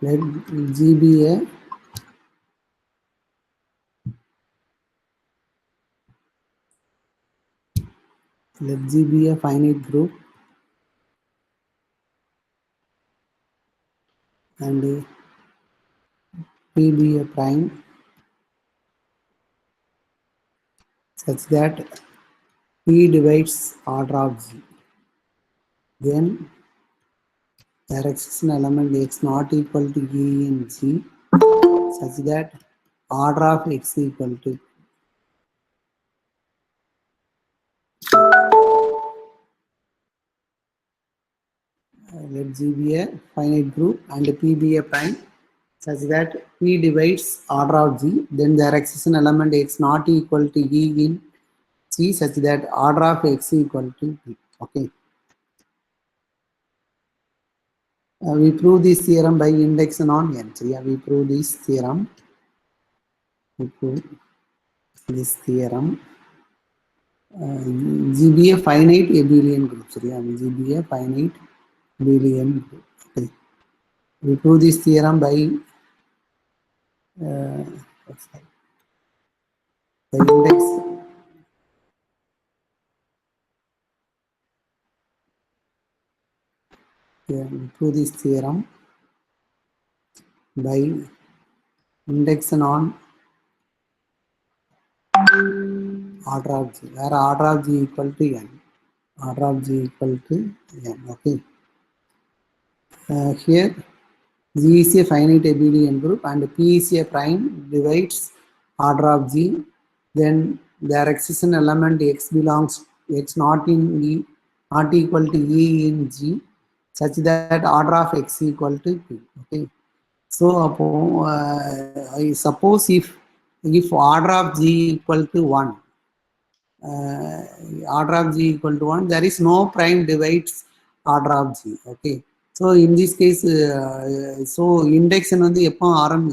let G be a finite group and P be a prime such that P divides order of G. Then there exists an element X not equal to E in G such that order of X equal to let G be a finite group and P be a prime such that P divides order of G. Then there exists an element X not equal to E in G such that order of X equal to P. Okay. We prove this theorem by induction on N. So yeah, we prove this theorem. We prove this theorem. G be a finite abelian group. So yeah, G be a finite abelian group. Okay. We prove this theorem by the index. Yeah, we prove this theorem by induction on order of G, where order of G equal to N. Order of G equal to N. Okay. Here G is a finite abelian group and P is a prime divides order of G. Then there exists an element X belongs X not in E, not equal to E in G, such that order of X equal to P. Okay. So I suppose if order of G equal to 1, order of G equal to 1, there is no prime divides order of G. Okay. So in this case, so induction வந்து எப்போ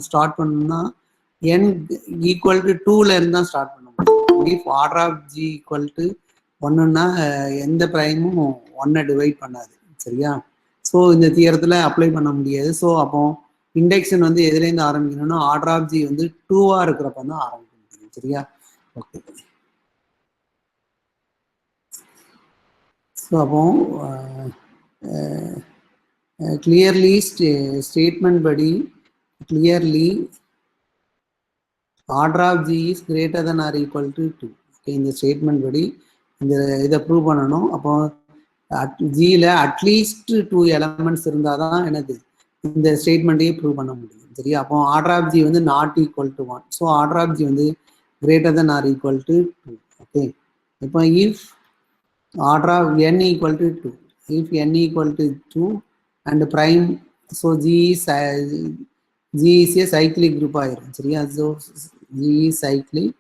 start பண்ணணும்னா n equal to 2ல இருந்து தான் start பண்ண முடியும். if order of G equal to 1ன்னா எந்த பிரைமும் 1 divide பண்ணாது. சரியா? ஸோ இந்த தியரத்தில் அப்ளை பண்ண முடியாது. ஸோ அப்போ இண்டெக்ஷன் வந்து எதுலேருந்து ஆரம்பிக்கணும்னா ஆர்டர் ஆஃப் ஜி வந்து 2ஆக இருக்கிறப்ப தான் ஆரம்பிக்க முடியும். சரியா? ஓகே. ஸோ அப்போ clearly statement படி clearly order of G is greater than or equal to 2. Okay, இந்த ஸ்டேட்மெண்ட் படி இந்த இதை ப்ரூவ் பண்ணணும். அப்போ ஜியில் அட்லீஸ்ட் 2 எலமெண்ட்ஸ் இருந்தால் தான் எனது இந்த ஸ்டேட்மெண்ட்டையே ப்ரூவ் பண்ண முடியும். சரியா? அப்போ ஆர்டர் ஆஃப் ஜி வந்து not equal to 1. So order of G வந்து greater than or equal to 2. Okay. இப்போ if order of n equal to 2, if n equal to 2 and prime, so G is a cyclic group ஆயிரும். சரியா? So G is cyclic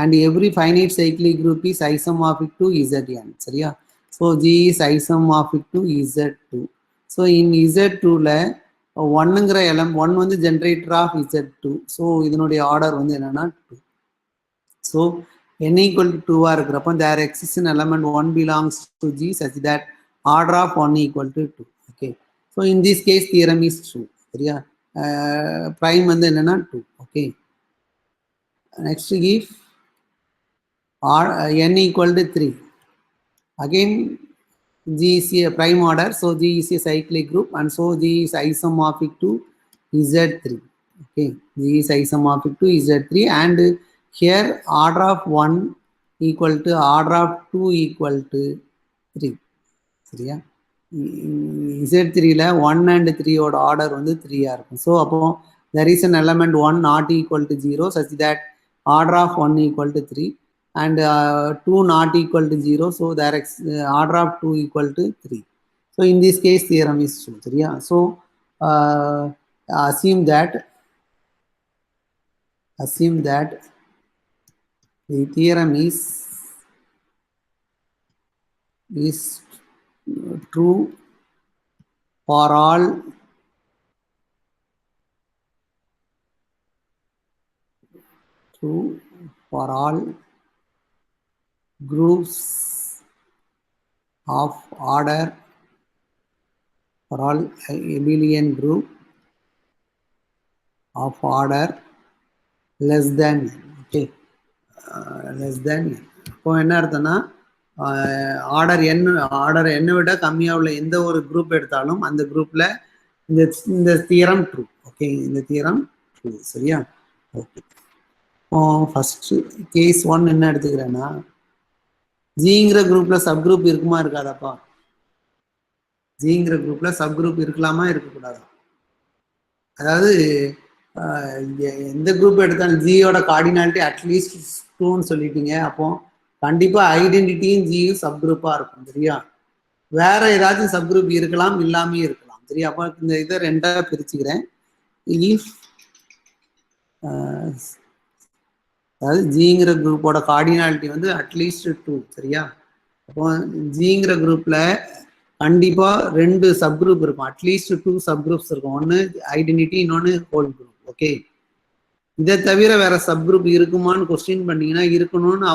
and every finite cyclic group is isomorphic to Zn. சரியா? So G is isomorphic to Z2. So in Z2ல 1ங்கிற எலம் 1 வந்து generator of Z2. So இதனுடைய order வந்து என்னன்னா 2. So n equal to 2 இருக்கிறப்போ there exists an element 1 belongs to G such that order of 1 equal to 2. Okay. So in this case theorem is true. சரியா? prime வந்து என்னன்னா 2. Okay. Next if n equal to 3. Again G is a prime order, so G is a cyclic group and so G is isomorphic to Z3. Okay. G is isomorphic to Z3 and here order of 1 equal to order of 2 equal to 3. சரியா? Z3ல 1 and 3 ஓட order வந்து 3ஆ இருக்கும். So அப்போ there is an element 1 not equal to 0 such that order of 1 equal to 3 and 2 not equal to 0. So there is order of 2 equal to 3. So in this case theorem is true. சரியா? So assume that the theorem is true for all groups of order, for all abelian group of order less than n. Okay, less than n. இப்போ என்ன அர்த்தம்னா order என்ன விட கம்மியாக உள்ள எந்த ஒரு குரூப் எடுத்தாலும் அந்த குரூப்ல இந்த தியரம் ட்ரூ. ஓகே, இந்த தியரம் ட்ரூ. சரியா? ஓகே, ஃபர்ஸ்ட் கேஸ் 1 என்ன எடுத்துக்கிறேன்னா, ஜிங்கிற குரூப்ல சப் குரூப் இருக்குமா இருக்காதாப்பா? ஜிங்கிற குரூப்ல சப் குரூப் இருக்கலாமா இருக்கக்கூடாதா? அதாவது எந்த குரூப் எடுத்தாலும் ஜியோட கார்டினாலிட்டி அட்லீஸ்ட் 2ன்னு சொல்லிட்டீங்க. அப்போ கண்டிப்பா ஐடென்டிட்டியும் ஜியும் சப் குரூப்பா இருக்கும். சரியா? வேற ஏதாச்சும் சப் குரூப் இருக்கலாம், இல்லாமே இருக்கலாம். சரியா? அப்போ இந்த இதை ரெண்டா பிரிச்சுக்கிறேன். இஃப் அதாவது ஜிங்கிற குரூப்போட கார்டினாலிட்டி வந்து அட்லீஸ்ட் 2. சரியா? அப்போ ஜிங்கிற குரூப்ல கண்டிப்பா 2 சப் குரூப் இருக்கும். அட்லீஸ்ட் 2 சப் குரூப்ஸ் இருக்கும். ஒன்னு ஐடென்டிட்டி, இன்னொன்னு ஹோல் குரூப். ஓகே, இதை தவிர வேற சப் குரூப் இருக்குமான்னு கொஸ்டின் பண்ணீங்கன்னா இருக்கணும்னு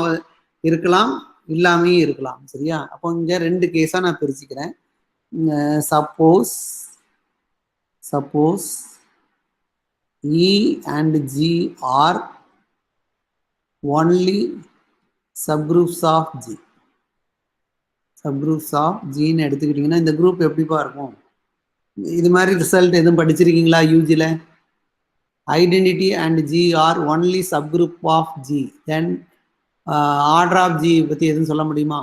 இருக்கலாம், இல்லாமே இருக்கலாம். சரியா? அப்போ இங்க 2 கேஸா நான் பிரிச்சுக்கிறேன். Suppose E and G are only subgroups of G. Subgroups of ஜின்னு எடுத்துக்கிட்டீங்கன்னா இந்த குரூப் எப்படிப்பா இருக்கும்? இது மாதிரி ரிசல்ட் எதுவும் படிச்சிருக்கீங்களா யூஜில? Identity and G are only subgroup of G, then order of G பத்தி எதுவும் சொல்ல முடியுமா?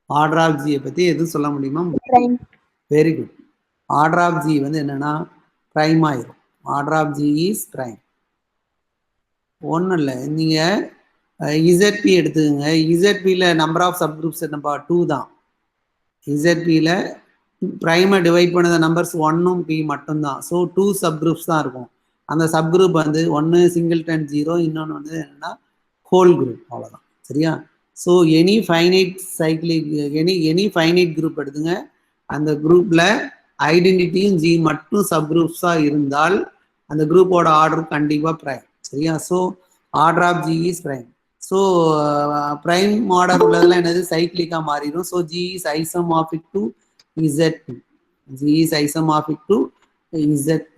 ஆர்டர் ஆஃப் ஜியை பத்தி எதுவும் சொல்ல முடியுமா? Very good. Order of G வந்து என்னன்னா பிரைம் ஆயிரும். Order of G is prime. ஒன்றும் இல்லை, நீங்க இசட்பி எடுத்துக்கங்க. இசட்பியில் நம்பர் ஆஃப் சப் குரூப்ஸ் என்னப்பா? 2 தான். இசட்பியில் பிரைமை டிவைட் பண்ணத நம்பர்ஸ் 1ம் பி மட்டும்தான். ஸோ 2 சப் குரூப்ஸ் தான் இருக்கும். அந்த சப் குரூப் வந்து ஒன்று சிங்கிள்டன் 0, இன்னொன்று வந்து என்னன்னா ஹோல் குரூப். அவ்வளோதான். சரியா? So any finite cyclic any finite group எடுத்துங்க. அந்த குரூப்ல ஐடென்டிட்டியும் ஜி மட்டும் சப் குரூப்ஸா இருந்தால் அந்த குரூப்போட ஆர்டர் கண்டிப்பா பிரைம். சரியா? So order of G is prime. So prime order உள்ளதெல்லாம் என்னது? சைக்கிளிக்கா மாறிடும். So G is isomorphic to ZP. G is isomorphic to ZP.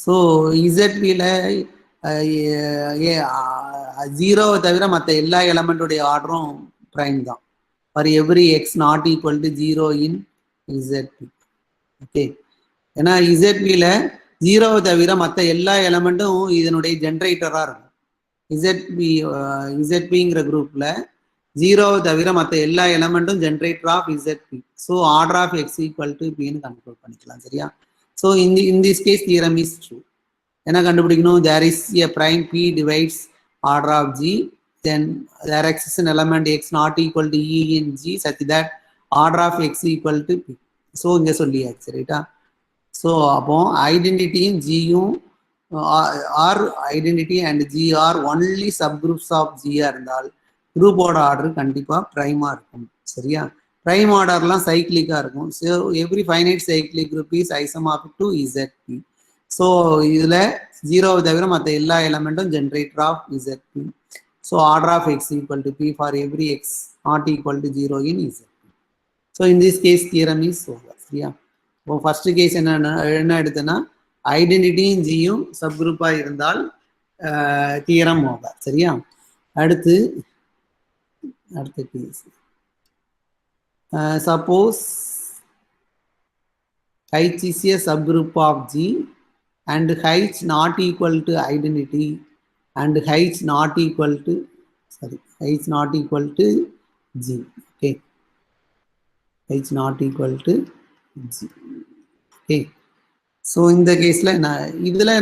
So ZP-ல 0 தவிர மற்ற எல்லா எலமெண்ட்டுடைய ஆர்டரும் பிரைம் தான். For every x not equal to 0 in ZP. Okay, ஏன்னா ZP-ல 0 தவிர மற்ற எல்லா எலமெண்ட்டும் இதனுடைய ஜென்ரேட்டரா இருக்கும். ZPங்கிற குரூப்ல 0 தவிர மற்ற எல்லா எலமெண்ட்டும் generator of ZP. So order of x equal to பின்னு கன்க்ளூட் பண்ணிக்கலாம். சரியா? So in this case theorem is true. என்ன கண்டுபிடிக்கணும்? There is a prime P divides order of G, then there exists an element x not equal to E in G such that order of x equal to P. So இங்கே சொல்லியாச்சு. ரைட்டா? So அப்போ ஐடென்டிட்டியும் ஜியும் are identity and G are only sub groups of ஜியா இருந்தால் குரூப்போட order கண்டிப்பா பிரைமா இருக்கும். சரியா? பிரைம் ஆர்டர்லாம் சைக்கிளிக்கா இருக்கும். So every finite cyclic group is isomorphic to ZP. So இதுல 0 தவிர மற்ற எல்லா எலமெண்ட்டும் generator of ZP. So order of x equal to P for every x not equal to 0 in ZP. So in this case theorem is over. சரியா? இப்போ first case என்ன எடுத்தேன்னா ஐடென்டிட்டியும் ஜியும் sub குரூப்பா இருந்தால் தியரம் ஓவர். சரியா? அடுத்த case, suppose H is a subgroup of G and H not equal to identity and H not equal to G. Okay, H not equal to G. Okay, so இந்த கேஸில்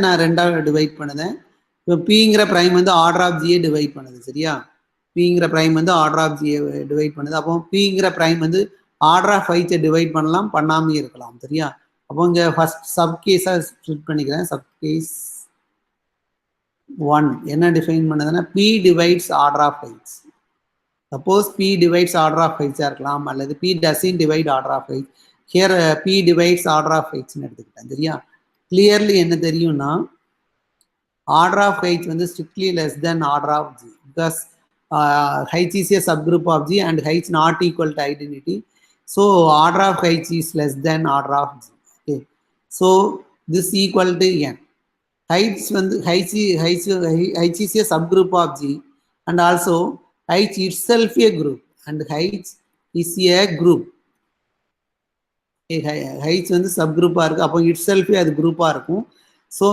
நான் ரெண்டாவது divide பண்ணுதேன். இப்போ பிங்கிற prime வந்து order of ஜியை divide பண்ணுது. சரியா? பிங்கிற ப்ரைம் வந்து ஆர்டர் ஆஃப் ஜியை டிவைட் பண்ணுது. அப்போ பிங்கிற ப்ரைம் வந்து ஆர்டர் ஆஃப் ஹைச்சை டிவைட் பண்ணலாம், பண்ணாமே இருக்கலாம். சரியா? அப்போ இங்கே ஃபர்ஸ்ட் சப் கேஸாக ஸ்ப்ளிட் பண்ணிக்கிறேன். சப் கேஸ் 1 என்ன டிஃபைன் பண்ணுதுன்னா P divides order of heights. Suppose P divides order of ஹைட்ஸாக இருக்கலாம், அல்லது P doesn't divide order of heights. Here P divides order of ஹைட்ஸ்ன்னு எடுத்துக்கிட்டேன். சரியா? கிளியர்லி என்ன தெரியும்னா ஆர்டர் ஆஃப் ஹைட்ஸ் வந்து strictly less than order of G because H is a subgroup of G and H not equal to identity. So order of H is less than order of G. Okay. So this equal to n. Heights வந்து H is a subgroup of G and also H itself a group and H is a group. H வந்து subgroup இருக்கு, அப்போ itself அது குரூப்பா இருக்கும். So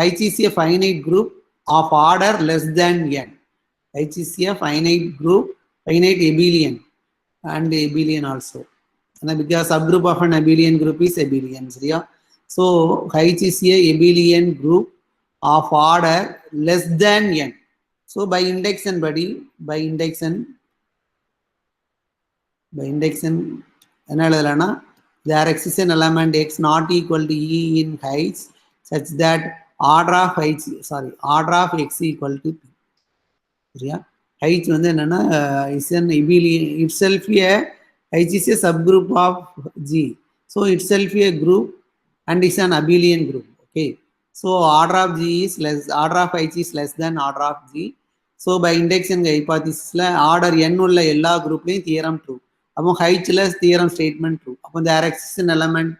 H is a finite group of order less than n. H is a finite group, finite abelian and abelian also. And because subgroup of an abelian group is abelian. So H is a abelian group of order less than n. So by induction என்ன எழுதலாம்னா there exists an element x not equal to e in H such that order of x equal to p. சரியா? H வந்து என்னன்னா is an abelian itself a H is a subgroup of G, so itself a group and is an abelian group. Okay, so order of H is less than order of G. So by induction hypothesis order n உள்ள எல்லா குரூப்லயும் theorem true. அப்போ Hல theorem statement true. அப்போ there exists an element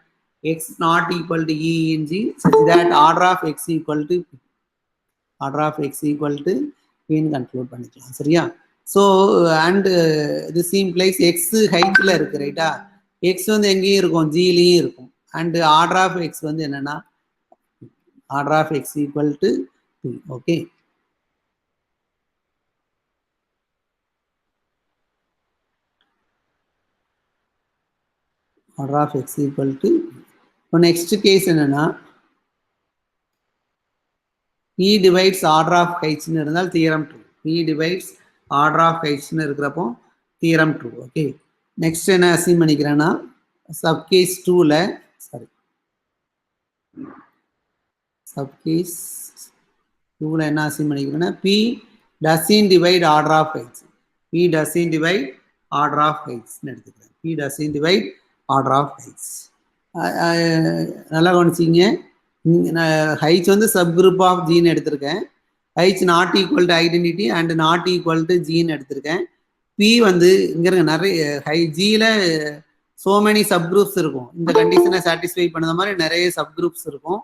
x not equal to e in G such that order of x equal to p. Order of x equal to p ன்னு conclude பண்ணிக்கலாம். சரியா? So and this implies x ஹைட்ல இருக்கு, ரைட்டா? X வந்து எங்கேயும் இருக்கும், ஜிலையும் இருக்கும். அண்ட் ஆர்டர் ஆஃப் எக்ஸ் வந்து என்னன்னா order of x equal to P. Okay, order of x equal to. இப்போ நெக்ஸ்ட் கேஸ் என்னன்னா P divides order of H ன்னு இருந்தால் theorem true. P divides order of H ன்னு இருக்கிறப்போ தியரம் ட்ரூ. ஓகே, நெக்ஸ்ட் என்ன அசீம் பண்ணிக்கிறேன்னா சப்கேஸ் 2ல என்ன Azeem பண்ணிக்கிறேன்னா P doesn't divide order of H. P doesn't divide order of H ன்னு எடுத்துக்கிறேன். P doesn't divide order of H. நல்லா கவனிச்சிங்க, H வந்து சப்குரூப் ஆஃப் ஜின்னு எடுத்திருக்கேன். H not equal to identity and not equal to ஜின்னு எடுத்திருக்கேன். P வந்து இங்க இருக்க நிறைய ஜியில் சோ மெனி சப்குரூப்ஸ் இருக்கும். இந்த கண்டிஷனை சாட்டிஸ்ஃபை பண்ணத மாதிரி நிறைய சப்குரூப்ஸ் இருக்கும்.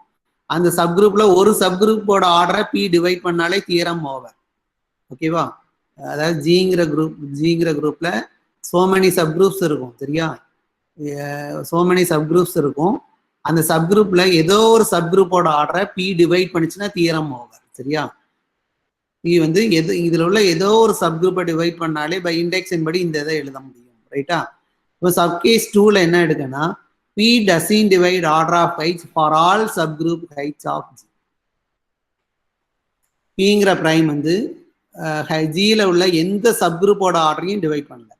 அந்த சப்குரூப்ல ஒரு சப்குரூப்போட ஆர்டரை P டிவைட் பண்ணாலே தியரம் ஓவர். ஓகேவா? அதாவது ஜிங்கிற குரூப்ல சோ மெனி சப்குரூப்ஸ் இருக்கும். சரியா? சோ மெனி சப்குரூப்ஸ் இருக்கும். அந்த சப்குரூப்ல ஏதோ ஒரு சப்குரூப்போட ஆர்டரை P டிவைட் பண்ணிச்சுன்னா தியரம் ஓவர். சரியா? P வந்து இதுல உள்ள ஏதோ ஒரு சப்குரூப்பை டிவைட் பண்ணாலே பை இண்டெக்ஷன் படி இந்த இதை எழுத முடியும். ரைட்டா? இப்போ சப்கேஸ் 2ல என்ன எடுக்கன்னா P doesn't divide order of H for all subgroup H of G. Pங்கிற பிரைம் வந்து ஜியில் உள்ள எந்த சப்குரூப்போட ஆர்டரையும் டிவைட் பண்ணல.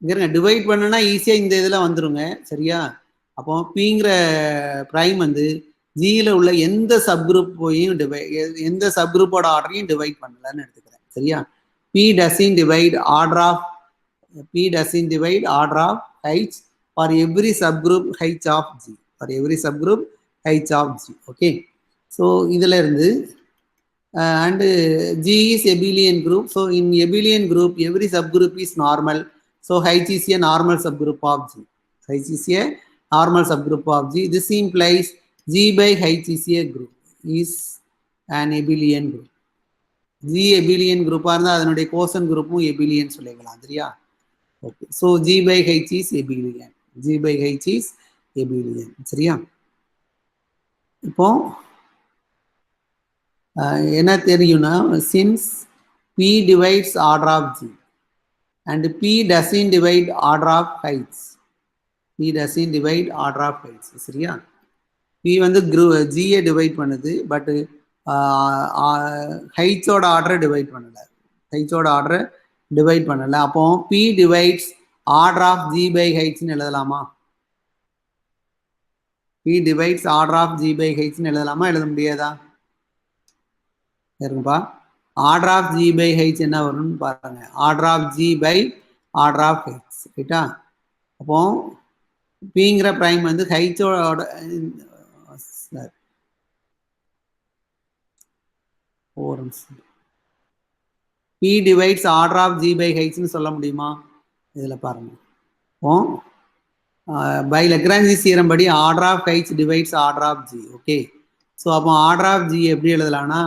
இங்க டிவைட் பண்ணனா ஈஸியா இந்த இதுல வந்துருங்க. சரியா? அப்போ Pங்கிற பிரைம் வந்து ஜியில் உள்ள எந்த சப்குரூப்பையும் எந்த சப்குரூப்போட ஆர்டரையும் டிவைட் பண்ணலன்னு எடுத்துக்கிறேன். சரியா? P doesn't divide order of H for every subgroup H of G. Okay, so இதுல இருந்து and G is abelian group. So in abelian group every subgroup is normal. So H is a normal subgroup of G. This implies G by H is a group, is an abelian group. G abelian group இருந்தா அதனுடைய Gosson குரூப்பும் abelian சொல்லிக்கலாம். சரியா? Okay, so G by H is abelian. சரியா? இப்போ என்ன தெரியும்னா since P divides order of G and P doesn't divide order of H. சரியா? P வந்து G டிவைட் பண்ணுது, பட் ஹைட்ஸோட ஆர்டரை டிவைட் பண்ணல. அப்போ P divides order of G by Hன்னு எழுதலாமா? P divides order of G by Hன்னு எழுதலாமா, எழுத முடியாதா? இருக்குப்பா, order of G by H என்ன வரும்னு பாருங்க. Order of G by order of H. ரைட்டா? அப்போ Pங்கிற பிரைம் வந்து ஹைட்ஸோட P divides order of G by H ன்னு சொல்ல முடியுமா? இதுல பாருங்க. பை லெக்ரான்ஜிஸ் தியரம் படி order of heights divides order of G. Okay, so அப்போ ஆர்டர் ஆஃப் ஜி எப்படி எழுதலாம்னா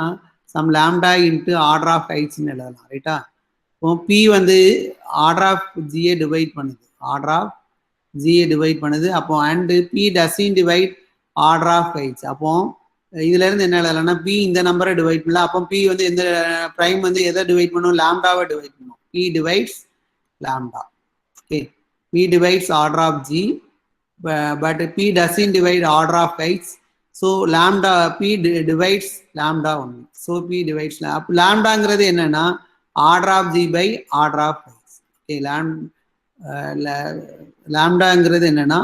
some lambda into order of ஹைட்ஸ்ன்னு எழுதலாம். ரைட்டா? இப்போ பி வந்து ஆர்டர் ஆஃப் ஜியை டிவைட் பண்ணுது, ஆர்டர் ஆஃப் ஜியை டிவைட் பண்ணுது. அப்போ and P doesn't divide order of heights. அப்போ இதுல இருந்து என்ன எழுதலாம்னா பி இந்த நம்பரை டிவைட் பண்ணல. அப்போ பி வந்து எந்த பிரைம் வந்து எதை டிவைட் பண்ணும்? லேம்டாவை டிவைட் பண்ணும். P divides lambda. Okay, P divides order of G, but p doesn't divide order of heights, so lambda p divides lambda only. So p divides lambdaங்கிறது என்னன்னா order of g by order of heights. Okay, lambdaங்கிறது என்னன்னா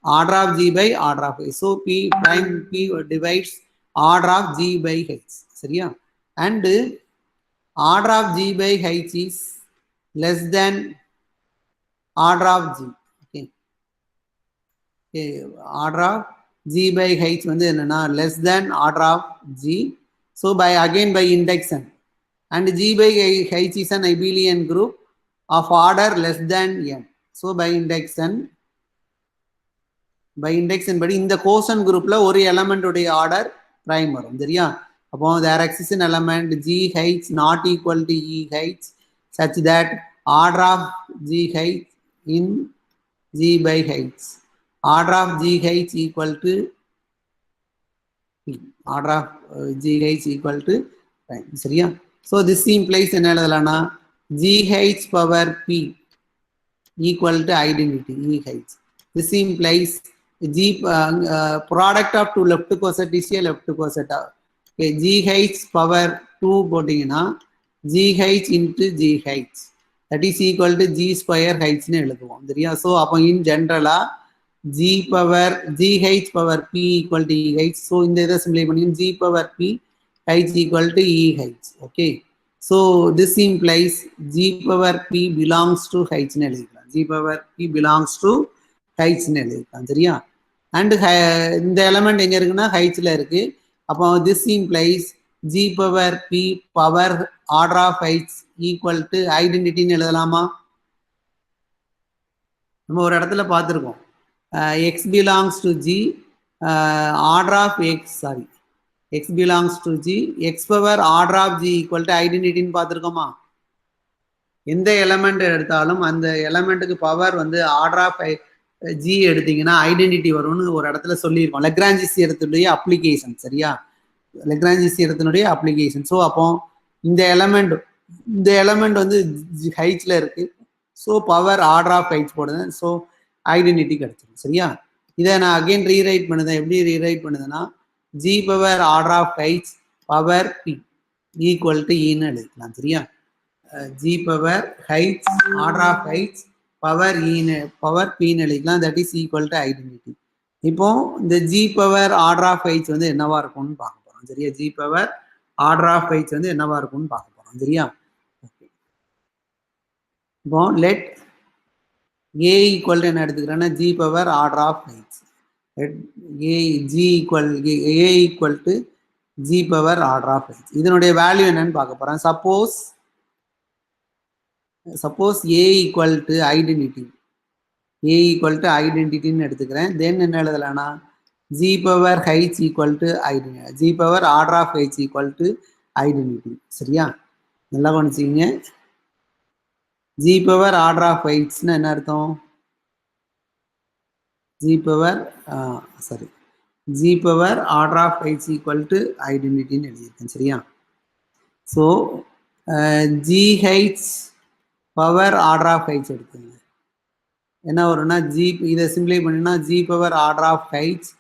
order of g by order of heights. So p prime p divides order of g by heights. சரியா? and order of g by heights is less than order of g. Order of g by h வந்து என்னன்னா less than order of g. So by again by induction, and g by h is an abelian group of order less than n. So by induction படி இந்த Gosson குரூப்ல ஒரு element உடைய order prime வரும். சரியா? அப்போ there exists an element gh not equal to eh such that order of gh in g by h, order of gh equal to p, order of gh equal to prime. சரியா? so this implies என்ன எழுதலாம்னா gh power p equal to identity eh. this implies g product of two left coset is a left coset. okay, gh power 2 போட்டீங்கன்னா gh into gh that is equal to g square h னு எழுதுவோம். சரியா? so அப்போ in general g power gh power p equal to eh. so இந்த இதை சிம்பிளை பண்ணி g power p h equal to eh. okay, so this implies g power p belongs to h னு எழுதிக்கலாம். g power p belongs to h னு எழுதிக்கலாம். சரியா? and இந்த எலமெண்ட் எங்க இருக்குன்னா ஹைட்ஸ்ல இருக்கு. அப்போ this implies g power p power order of heights equal to identity ன்னு எழுதலாமா? நம்ம ஒரு இடத்துல பார்த்துருக்கோம் x belongs to g order of x, sorry, x belongs to g x power order of g equal to identity ன்னு பார்த்துருக்கோமா? எந்த element எடுத்தாலும் அந்த எலமெண்ட்டுக்கு பவர் வந்து ஆர்டர் ஆஃப் ஜி எடுத்தீங்கன்னா ஐடென்டிட்டி வரும்னு ஒரு இடத்துல சொல்லியிருக்கோம். லெக்ரான்ஜிஸ் தியரத்தினுடைய அப்ளிகேஷன். சரியா? லெக்ரான்ஜிஸ் தியரத்தினுடைய அப்ளிகேஷன். ஸோ அப்போ இந்த எலமெண்ட் வந்து ஹைட்ஸ்ல இருக்கு. So power order of heights போடுதேன். ஸோ ஐடென்டிட்டி கிடைச்சிடும். சரியா? இதை நான் அகைன் ரீரைட் பண்ணுதேன். எப்படி ரீரைட் பண்ணுதுன்னா G power order of heights power P equal to ஈன்னு எழுதிக்கலாம். சரியா? g power heights order of heights power e power p ன்னு எழுதிக்கலாம். that is equal to identity. இப்போ இந்த g power order of heights வந்து என்னவா இருக்கும்னு பார்க்க போறோம். சரியா? g power order of heights வந்து என்னவா இருக்கும்னு பார்க்க போறோம். சரியா? இப்போ let a equal to என்ன எடுத்துக்கிறேன்னா g power order of heights. let a equal to g power order of heights. இதனுடைய வேல்யூ என்னன்னு பார்க்க போறோம். suppose a equal to identity, a equal to identity ன்னு எடுத்துக்கிறேன். then என்ன எழுதலாம்னா g power heights equal to identity, g power order of heights equal to identity. சரியா? நல்லா கவனிச்சிங்க. g power order of heights ன்னு என்ன அர்த்தம்? g power order of heights equal to identity ன்னு எழுதியிருக்கேன். சரியா? so gh power order of heights எடுத்துங்க. என்ன வரும்னா ஜி, இதை சிம்பிளை பண்ணினா G power order of heights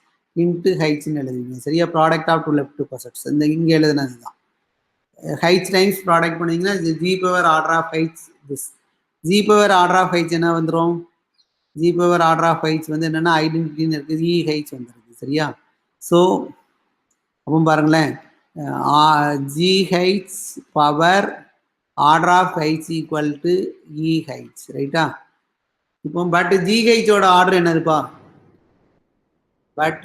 into ஹைட்ஸ்ன்னு எழுதுவீங்க. சரியா? Product of two left cosets இந்த இங்கே எழுதுனது தான். ஹைட்ஸ் டைம்ஸ் ப்ராடக்ட் பண்ணிங்கன்னா G power order of heights this. G power order of heights என்ன வந்துடும்? G power order of heights வந்து என்னென்னா ஐடென்டிட்டின்னு இருக்குது, இ ஹைட்ஸ் வந்துருக்கு. சரியா? ஸோ அப்போ பாருங்களேன், G heights power order of heights equal to e heights. ரைட்டா? இப்போ பட் gh ஓட ஆர்டர் என்னதுப்பா? But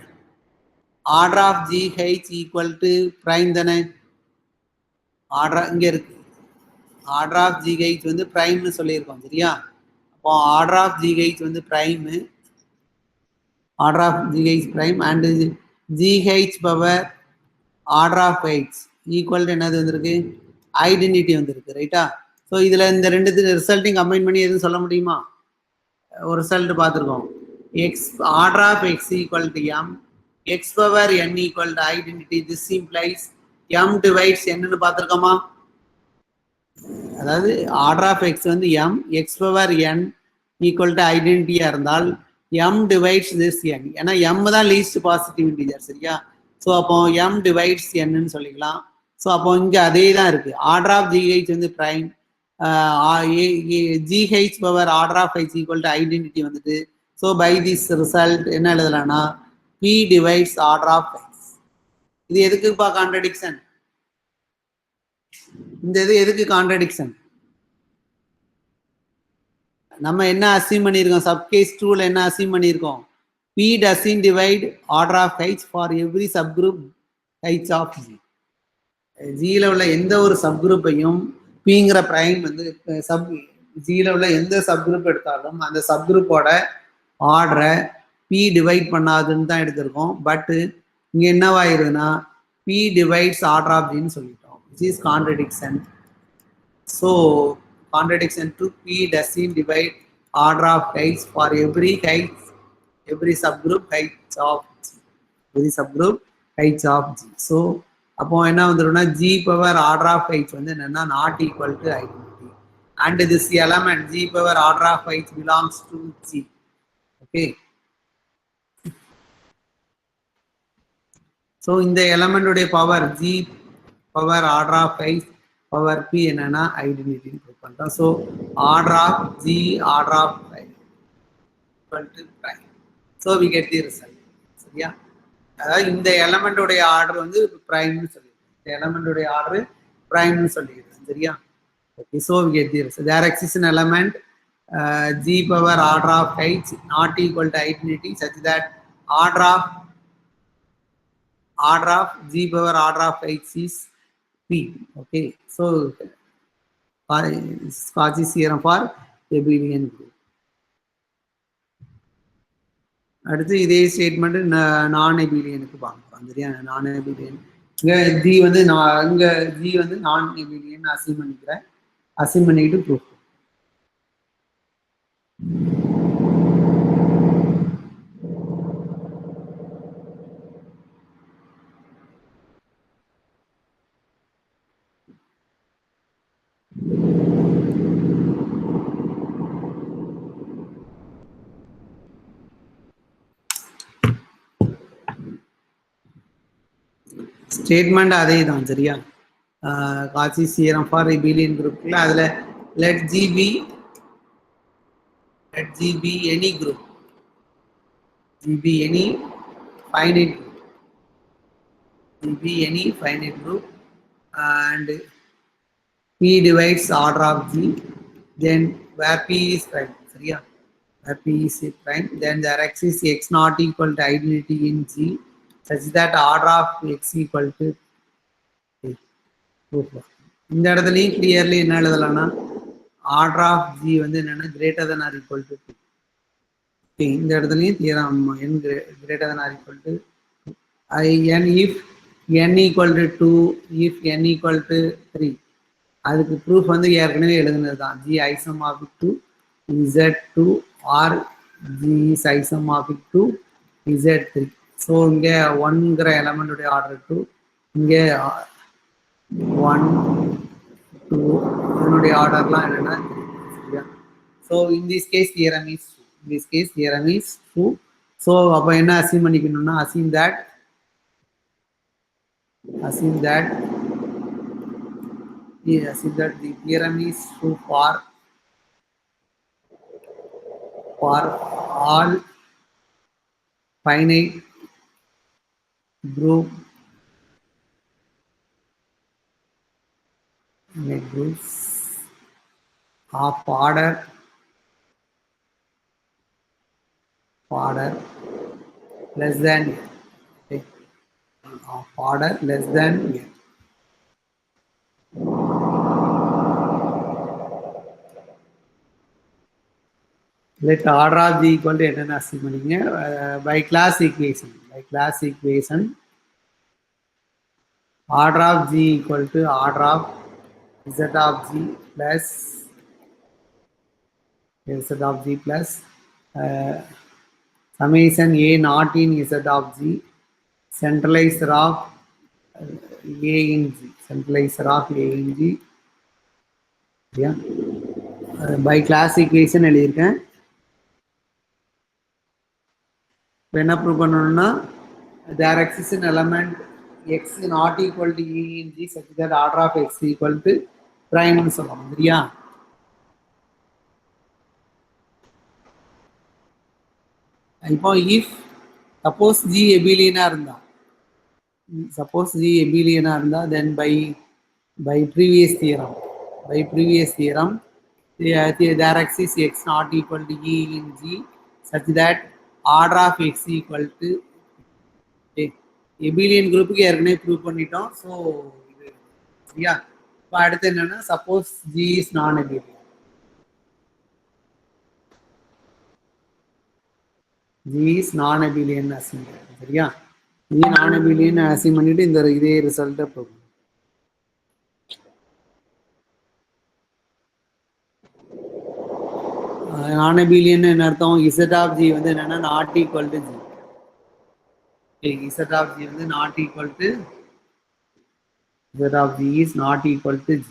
order of gh equal to prime தானே? ஆர்டர் இங்க இருக்கு. ஆர்டர் ஆஃப் gh வந்து பிரைம்னு சொல்லியிருக்கோம். சரியா? அப்போ ஆர்டர் ஆஃப் gh வந்து prime. order of gh prime and gh power order of h equal to என்னது வந்திருக்கு ஐடென்டிட்டி வந்திருக்கு ரைட்டா. ஸோ இதில் இந்த ரெண்டு ரிசல்ட்டையும் கம்பைன் பண்ணி எதுவும் சொல்ல முடியுமா? ஒரு ரிசல்ட் பார்த்துருக்கோம். X order of x equal to M x power N equal to identity this implies M divides என்னன்னு பார்த்துருக்கோமா? அதாவது ஆர்டர் ஆஃப் எக்ஸ் வந்து M x power N equal to ஐடென்டிட்டியா இருந்தால் எம் டிவைட்ஸ் திஸ் என். ஏன்னா M தான் least positive integer சரியா. So அப்போ எம் டிவைட்ஸ் என்னன்னு சொல்லிக்கலாம். ஸோ அப்போ இங்கே அதே தான் இருக்கு. ஆர்டர் ஆஃப் ஜிஹெச் வந்து prime GH power order of H equal to identity வந்துட்டு. ஸோ பை திஸ் ரிசல்ட் என்ன எழுதலாம்னா P divides order of H. இது எதுக்குப்பா கான்ட்ரடிக்ஷன்? இந்த இது எதுக்கு கான்ட்ரடிக்ஷன்? நம்ம என்ன அசீம் பண்ணியிருக்கோம்? சப்கேஸ் 2ல என்ன அசீம் பண்ணியிருக்கோம்? P doesn't divide order of H for every subgroup H of G. ஜியில் உள்ள எந்த ஒரு சப்குரூப்பையும் பிங்கிற பிரைம் வந்து ஜியில் உள்ள எந்த சப்குரூப் எடுத்தாலும் அந்த சப்குரூப்போட ஆர்டரை பி டிவைட் பண்ணாதுன்னு தான் எடுத்திருக்கோம். பட் இங்கே என்னவாயிருதுன்னா பி டிவைட்ஸ் ஆர்டர் ஆஃப் ஜின்னு சொல்லிட்டோம். Which is contradiction. So contradiction to P doesn't divide order of heights for every subgroup H of G. Every subgroup H of G. So அப்போ என்ன வந்துரும்னா G power order of H வந்து என்னன்னா not equal to identity. And this element G power order of H belongs to G. Okay. So இந்த element உடைய power G power order of H power P என்னன்னா identity prove பண்றோம். So order of G order of H equal to prime. So we get the result. சரியா? அதாவது இந்த எலமெண்டோடைய order வந்து பிரைம்னு சொல்லிடுறோம். இந்த எலமெண்டோடைய ஆர்டர் பிரைம்னு சொல்லிடுறோம். சரியா? Okay. So we get the result. There exists an element G power order of H not equal to identity such that order of G power order of H is P. Okay. So Cauchy's theorem for abelian group. அடுத்து இதே statement நான் எபிலியனுக்கு பார்க்கலாம். சரியா? நான் எபிலியன் இங்கே G வந்து இங்கே G வந்து நான் எபிலியன் அசீம் பண்ணிக்கிறேன். அசீம் பண்ணிக்கிட்டு ப்ரூஃப். ஸ்டேட்மெண்ட் அதே தான். சரியா? Cauchy's theorem for abelian groupல அதுல let G be any group. G be any finite group. G be any finite group and P divides order of G. Then where P is prime. சரியா? Where P is prime, then there exists X not equal to identity in G such that order of X equal to இந்த இடத்துலையும் clearly என்ன எழுதலாம்னா order of G வந்து என்னன்னா greater than or equal to 2. இந்த இடத்துலையும் theorem n greater than or equal to n if n equal to 2 if n equal to 3. அதுக்கு proof வந்து ஏற்கனவே எழுதுனது தான். G isomorphic to Z2 or G is isomorphic to Z3. So இங்கே 1ங்கிற எலமெண்ட்டுடைய order 2, இங்கே 1 2 இதனுடைய ஆர்டர்லாம் என்னன்னா சரியா? So in this case theorem is true. So அப்போ என்ன Azeem பண்ணிக்கணும்னா assume that the theorem is true for all finite groups of order less than n. Okay. Of order less than n. let order of G equal to என்னன்னு assume பண்ணீங்க by class equation order of G equal to order of Z of G plus Z of G plus summation A not in Z of G centralizer of A in G centralizer of A in G yeah by class equation எழுதியிருக்கேன் இப்போ என்ன prove பண்ணணும்னா there exists an element x not equal to E in G such that order of x equal to prime னு சொல்லணும் சரியா இப்போ if suppose G abelian இருந்தா then by previous theorem there exists x not equal to E in G such that order of x equal to abelian குரூப்புக்கு ஏற்கனவே prove பண்ணிட்டோம் so இது சரியா இப்போ அடுத்து என்னன்னா சப்போஸ் G இஸ் நான் abelian G இஸ் நான் abelian அசிம் சரியா G நான் abelian அசிம் பண்ணிட்டு இந்த இதே ரிசல்ட்டை ப்ரூவ் நான் abelian என்ன அர்த்தம் Z of G வந்து என்னன்னா not equal to G Z of G வந்து not equal to Z of G is not equal to G.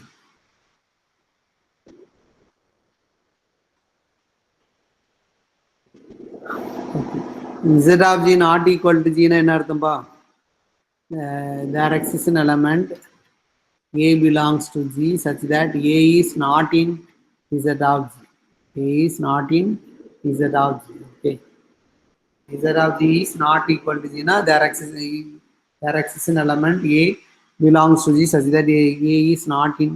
Z of G not equal to G na enna arthamba there exists an element A belongs to G such that A is not in Z of G. A is not in Z of G. Okay. Z of G is not equal to G na there exists an element A belongs to G such that A is not in.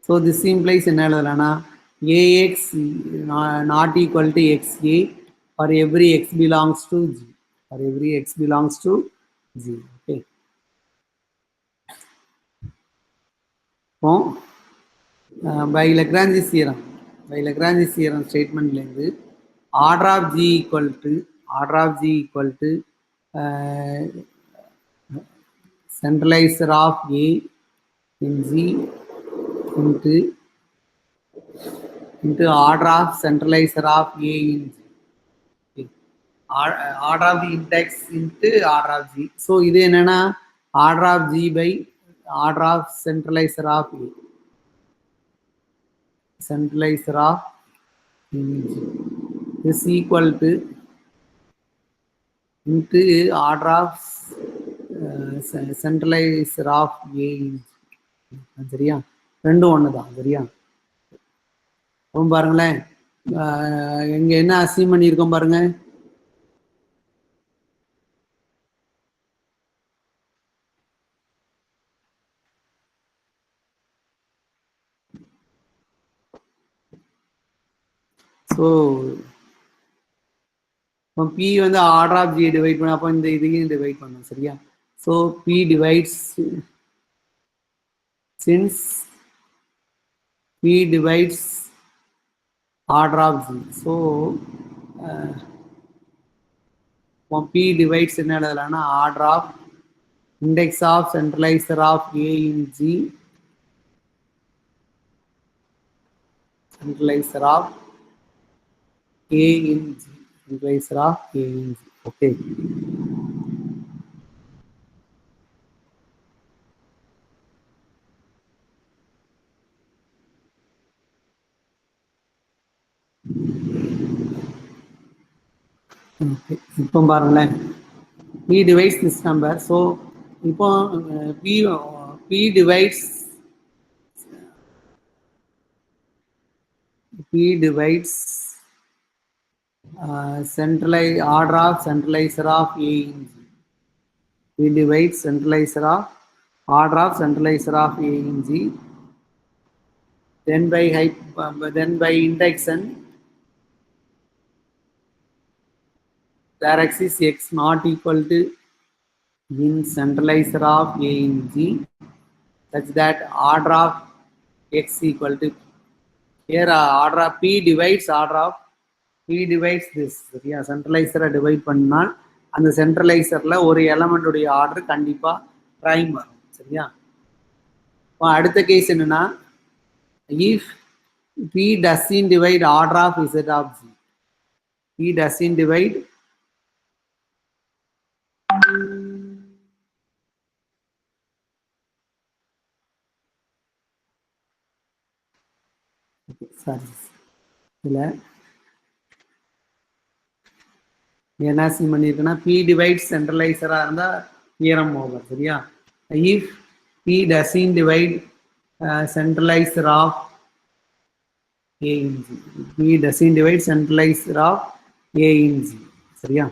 So this implies என்ன எழுதலாம்னா AX not equal to XA for every X belongs to G. For every X belongs to G. Okay. By Lagrange's theorem statement order of G equal to centralizer of A in G into order of centralizer of A in G. Okay. Order of the index into order of G. So இது என்னன்னா order of G by order of centralizer of A. Centralizer of A in G is equal to into order of centralizer of A in G. சரியா ரெண்டும் ஒன்று தான் சரியா பாருங்களேன் எங்க என்ன அசீம் பண்ணியிருக்கோம் பாருங்க ஸோ P வந்து ஆர்டர் ஆஃப் G டிவைட் பண்ண அப்போ இந்த இதையும் டிவைட் பண்ணும் சரியா so P divides since P divides order of G. So P divides என்ன எழுதலாம்னா order of index of centralizer of A in G centralizer of A in G centralizer of A in G. Okay. இப்போ பாருங்களேன் P divides this number so இப்போ P divides order of centralizer of A in G. P divides centralizer of order of centralizer of A in G. Then by induction there exists X not equal to in centralizer of A in G such that order of x equal to here order of p divides order of p divides this சரியா சென்ட்ரலைசரை divide பண்ணால் அந்த சென்ட்ரலைசர்ல ஒரு element உடைய order கண்டிப்பா prime வரும் சரியா இப்போ அடுத்த கேஸ் என்னன்னா if p doesn't divide order of z of g p doesn't divide sorry இல்ல என்ன பண்ணிருக்குன்னா p divides சென்ட்ரலைசரா இருந்தா தியரம் ஓவர் சரியா if p doesn't divide centralizer of a in g p doesn't divide centralizer of a in g சரியா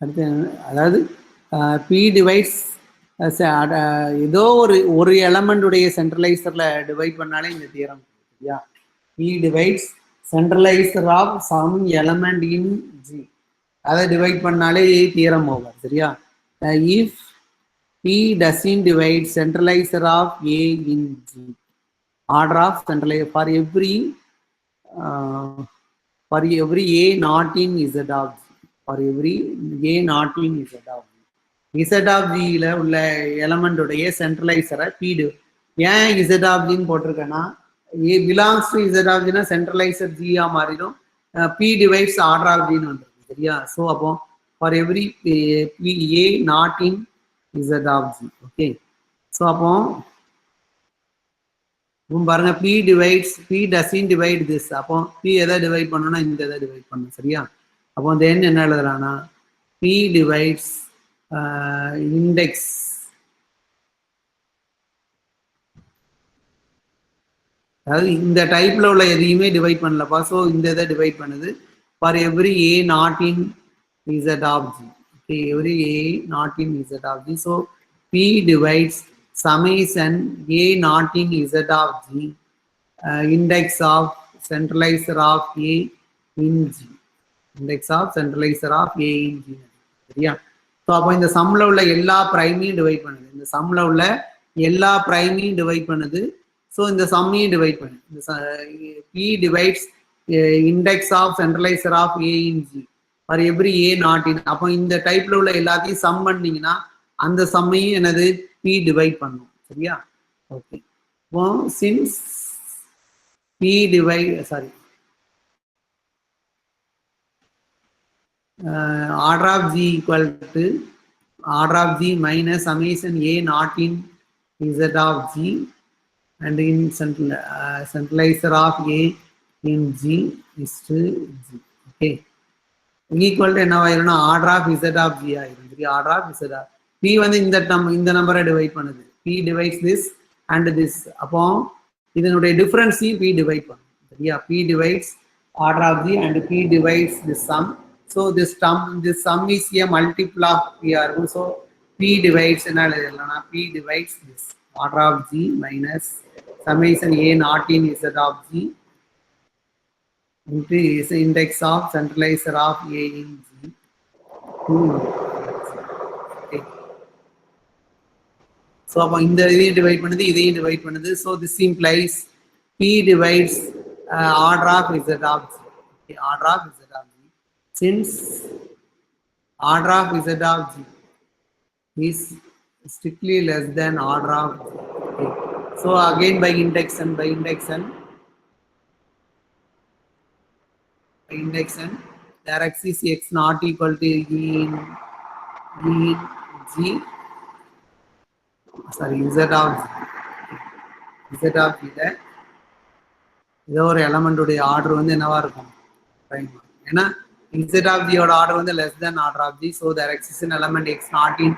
அடுத்து அதாவது p divides ஏதோ ஒரு element உடைய சென்ட்ரலைசர்ல டிவைட் பண்ணாலே இந்த தியரம் சரியா p divides centralizer of some element in g அதை டிவைட் பண்ணாலே தியரம் ஓவர் சரியா if p doesn't divide centralizer of a in g order of centralizer for every a not in z of g for every a not in z of g z of g ல உள்ள element உடைய சென்ட்ரலைசரை p ஏன் z of g ன்னு போட்டிருக்கேன்னா a belongs to z of g னா சென்ட்ரலைசர் g ஆ மாறிடும் p divides order of g ன்னு வந்துருக்கு சரியா சோ அப்போ for every a not in z of g okay so அப்போ பாருங்க p divides p doesn't divide this அப்போ p எதை டிவைட் பண்ணனும்னா இந்த எதை டிவைட் பண்ணனும் சரியா அப்போ then என்ன எழுதறானா p divides index அதாவது இந்த டைப்ல உள்ள எதையுமே டிவைட் பண்ணலப்பா சோ இந்த எதை டிவைட் பண்ணுது for every a not in z of g okay every a not in z of g so p divides summation a not in z of g index of centralizer of a in g index of centralizer of a in g சரியா so அப்போ இந்த சம்ல உள்ள எல்லா பிரைமையும் divide பண்ணுது இந்த சம்ல உள்ள எல்லா பிரைமையும் divide பண்ணுது சோ இந்த சம்மையும் டிவைட் பண்ணுது இந்த p divides index of centralizer of a in g for every a not in அப்போ இந்த டைப்ல உள்ள எல்லாத்தையும் சம் பண்ணீங்கன்னா அந்த சம்மையும் என்னது p டிவைட் பண்ணும் சரியா ஓகே இப்போ since p divide sorry order of g equal to order of g minus summation a not in z of g and in centralizer of a in g is to g okay equal to என்ன ஆயிரும்னா order of z of g ஆயிரும் சரி order of z of p வந்து இந்த நம்பரை divide பண்ணுது p divides this and this அப்போ இதனுடைய difference p divide பண்ணும் சரியா p divides order of g and p divides this sum so this sum is a multiple of p ஆகும் so p divides என்ன எழுதலாம்னா p divides this order of g minus summation a not in z of g into is index of centralizer of a in g okay so அப்போ இந்த இதையும் divide பண்ணுது இதையும் divide பண்ணுது so this implies p divides order of z of g okay order of z of g since order of z of g is strictly less than order of g okay so again by induction there exists x not equal to e in g sorry z of g ல ஏதோ ஒரு element உடைய order வந்து என்னவா இருக்கும் prime ஏன்னா z of g ஓட order வந்து less than order of g so there exists an element x not in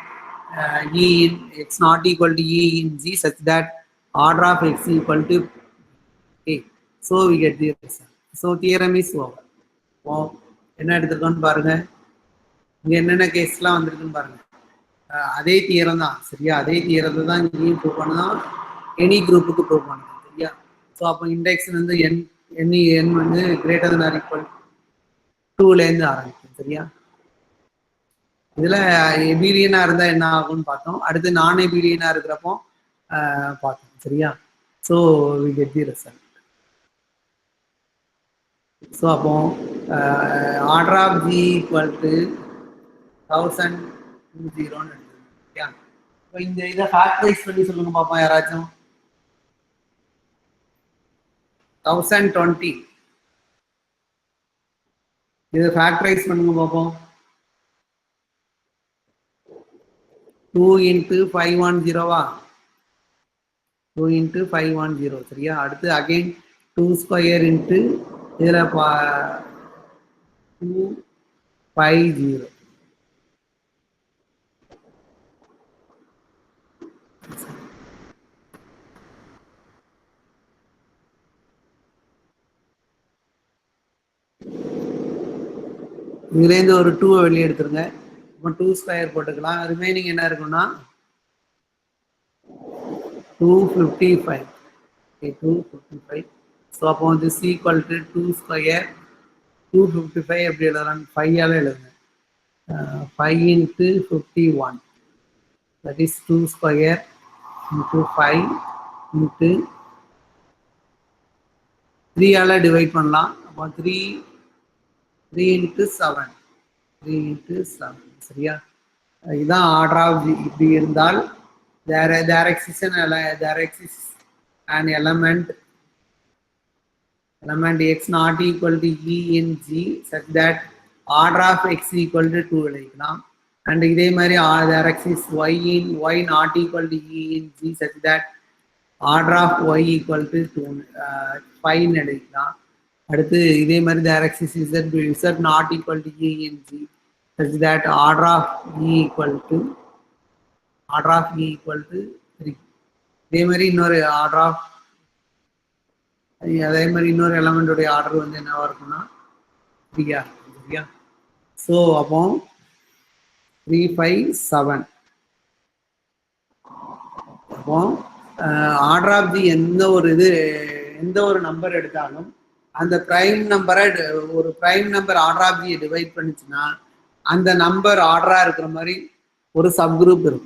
e in x not equal to e in g such that order of x equal to a so we get the result so theorem is over என்ன எடுத்துக்கோன்னு பாருங்க இங்க என்னென்ன கேஸ்லாம் வந்திருக்குன்னு பாருங்க அதே theorem தான் சரியா அதே தியரத்தை தான் இங்கேயும் ப்ரூவ் பண்ணலாம் எனி குரூப்புக்கு ப்ரூவ் பண்ணலாம் சரியா ஸோ அப்போ இண்டெக்ஸ் வந்து n வந்து கிரேட்டர் than or equal 2லேருந்து ஆரம்பிக்கும். சரியா? இதுல எபிலியனா இருந்தா என்ன ஆகும்னு பார்த்தோம். அடுத்து நான் எபிலியனா இருக்கிறப்போ பார்த்தோம். சரியா? So we get the result. So அப்போ order of G equal to 1020 எடுத்துக்கோங்க. இப்போ இந்த இதை ஃபேக்டரைஸ் பண்ணி சொல்லுங்க பார்ப்போம் யாராச்சும். 1020 இதை ஃபேக்டரைஸ் பண்ணுங்க பார்ப்போம். 2 into 510 2 into 510. சரியா? அடுத்து அகைன் 2 square into இதில் 250. இதுலேருந்து ஒரு 2 வெளியே எடுத்துருங்க. இப்போ 2 ஸ்கொயர் போட்டுக்கலாம். ரிமைனிங் என்ன இருக்குன்னா 255. Okay, 255. ஸோ அப்போ வந்து C equal to 2 square 255 எப்படி எழுதலாம்? 5ஆவே எழுதுங்க. 5 into 51. That is 2 square into 5 into 3ஆல divide பண்ணலாம். அப்போ 3 into 7. 3 into 7. சரியா? இதுதான் ஆர்டர் ஆஃப் ஜி. இப்படி இருந்தால் there exists an element x not equal to E in G such that order of x equal to 2 எழுதிக்கலாம். and இதே மாதிரி there exists y not equal to E in G such that order of y equal to 5 எழுதிக்கலாம். அடுத்து இதே மாதிரி there exists z not equal to E in G such that order of E equal to 3. இதே மாதிரி இன்னொரு order of அதே மாதிரி இன்னொரு எலமெண்டோடைய ஆர்டர் வந்து என்னவா இருக்கும்னா 3ஆ இருக்கும். சரியா? ஸோ அப்போ 357. அப்போ ஆர்டர் ஆஃப் தி எந்த ஒரு நம்பர் எடுத்தாலும் அந்த பிரைம் நம்பரை ஒரு பிரைம் நம்பர் ஆர்டர் ஆஃப் ஜியை டிவைட் பண்ணிச்சுன்னா அந்த நம்பர் ஆர்டரா இருக்கிற மாதிரி ஒரு சப் குரூப் இருக்கும்.